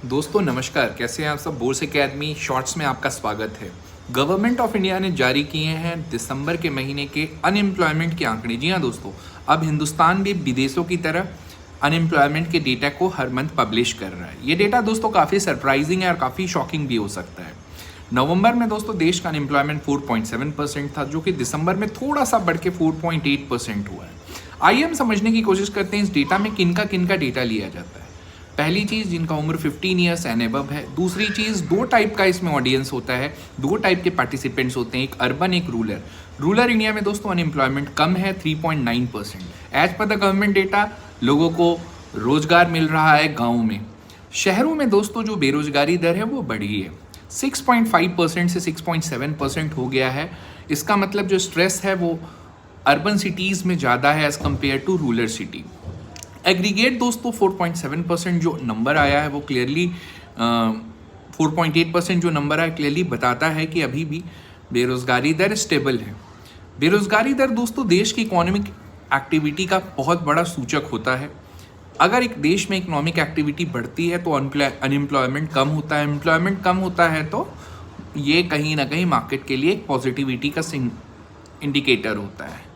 दोस्तों नमस्कार, कैसे हैं आप सब। बोर्स एकेडमी शॉर्ट्स में आपका स्वागत है। गवर्नमेंट ऑफ इंडिया ने जारी किए हैं दिसंबर के महीने के अनएम्प्लॉयमेंट के आंकड़े। जी हाँ दोस्तों, अब हिंदुस्तान भी विदेशों की तरह अनएम्प्लॉयमेंट के डेटा को हर मंथ पब्लिश कर रहा है। ये डेटा दोस्तों काफ़ी सरप्राइजिंग है और काफ़ी शॉकिंग भी हो सकता है। नवंबर में दोस्तों देश का अनएम्प्लॉयमेंट 4.7% था, जो कि दिसंबर में थोड़ा सा बढ़ के 4.8% हुआ है। आइए हम समझने की कोशिश करते हैं इस डेटा में किनका डेटा लिया जाता है। पहली चीज़, जिनका उम्र 15 ईयर्स एंड एबव है। दूसरी चीज़, दो टाइप का इसमें ऑडियंस होता है, दो टाइप के पार्टिसिपेंट्स होते हैं, एक अर्बन एक रूरल। रूरल इंडिया में दोस्तों अनएम्प्लॉयमेंट कम है 3.9%। As per the government data लोगों को रोजगार मिल रहा है गाँव में। शहरों में दोस्तों जो बेरोजगारी दर है वो बढ़ी है, 6.5% से 6.7% हो गया है। इसका मतलब जो स्ट्रेस है वो अर्बन सिटीज़ में ज़्यादा है as compare to rural city. Aggregate दोस्तों 4.7% जो नंबर आया है वो क्लियरली 4.8% जो नंबर आया क्लियरली बताता है कि अभी भी बेरोज़गारी दर स्टेबल है। बेरोज़गारी दर दोस्तों देश की इकोनॉमिक एक्टिविटी का बहुत बड़ा सूचक होता है। अगर एक देश में इकोनॉमिक एक्टिविटी बढ़ती है तो अनएम्प्लॉयमेंट कम होता है, एम्प्लॉयमेंट कम होता है तो ये कहीं ना कहीं मार्केट के लिए एक पॉजिटिविटी का इंडिकेटर होता है।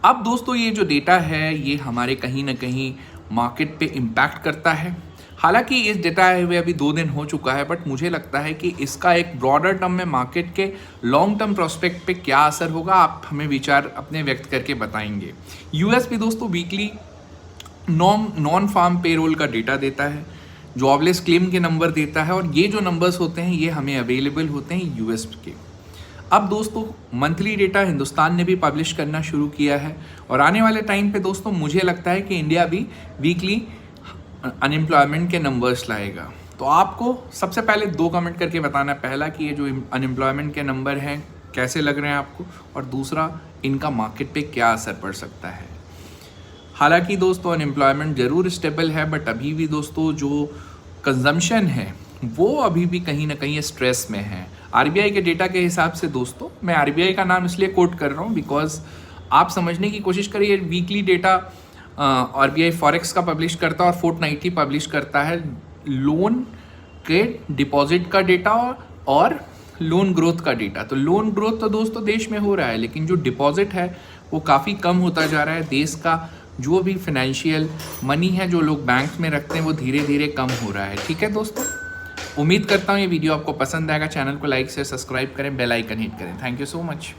अब दोस्तों ये जो डेटा है ये हमारे कहीं ना कहीं मार्केट पे इम्पैक्ट करता है। हालांकि इस डेटा आए हुए अभी 2 दिन हो चुका है, बट मुझे लगता है कि इसका एक ब्रॉडर टर्म में मार्केट के लॉन्ग टर्म प्रोस्पेक्ट पे क्या असर होगा, आप हमें विचार अपने व्यक्त करके बताएंगे। यूएस भी दोस्तों वीकली नॉन फार्म पेरोल का डेटा देता है, जॉबलेस क्लेम के नंबर देता है, और ये जो नंबर्स होते हैं ये हमें अवेलेबल होते हैं यूएस के। अब दोस्तों मंथली डेटा हिंदुस्तान ने भी पब्लिश करना शुरू किया है, और आने वाले टाइम पे दोस्तों मुझे लगता है कि इंडिया भी वीकली अनएम्प्लॉयमेंट के नंबर्स लाएगा। तो आपको सबसे पहले 2 कमेंट करके बताना है, पहला कि ये जो अनएम्प्लॉयमेंट के नंबर हैं कैसे लग रहे हैं आपको, और दूसरा इनका मार्केट पे क्या असर पड़ सकता है। हालांकि दोस्तों अनएम्प्लॉयमेंट ज़रूर स्टेबल है, बट अभी भी दोस्तों जो कंजम्पशन है वो अभी भी कहीं ना कहीं स्ट्रेस में है। आरबीआई के डेटा के हिसाब से दोस्तों, मैं आरबीआई का नाम इसलिए कोट कर रहा हूँ बिकॉज आप समझने की कोशिश करिए, वीकली डेटा आरबीआई फॉरेक्स का पब्लिश करता है और फोर्टनाइटली पब्लिश करता है लोन के डिपॉजिट का डेटा और लोन ग्रोथ का डेटा। तो लोन ग्रोथ तो दोस्तों देश में हो रहा है, लेकिन जो डिपॉजिट है वो काफ़ी कम होता जा रहा है। देश का जो भी फाइनेंशियल मनी है जो लोग बैंक में रखते हैं वो धीरे धीरे कम हो रहा है। ठीक है दोस्तों, उम्मीद करता हूँ ये वीडियो आपको पसंद आएगा। चैनल को लाइक से सब्सक्राइब करें, बेल आइकन हिट करें। Thank you so much.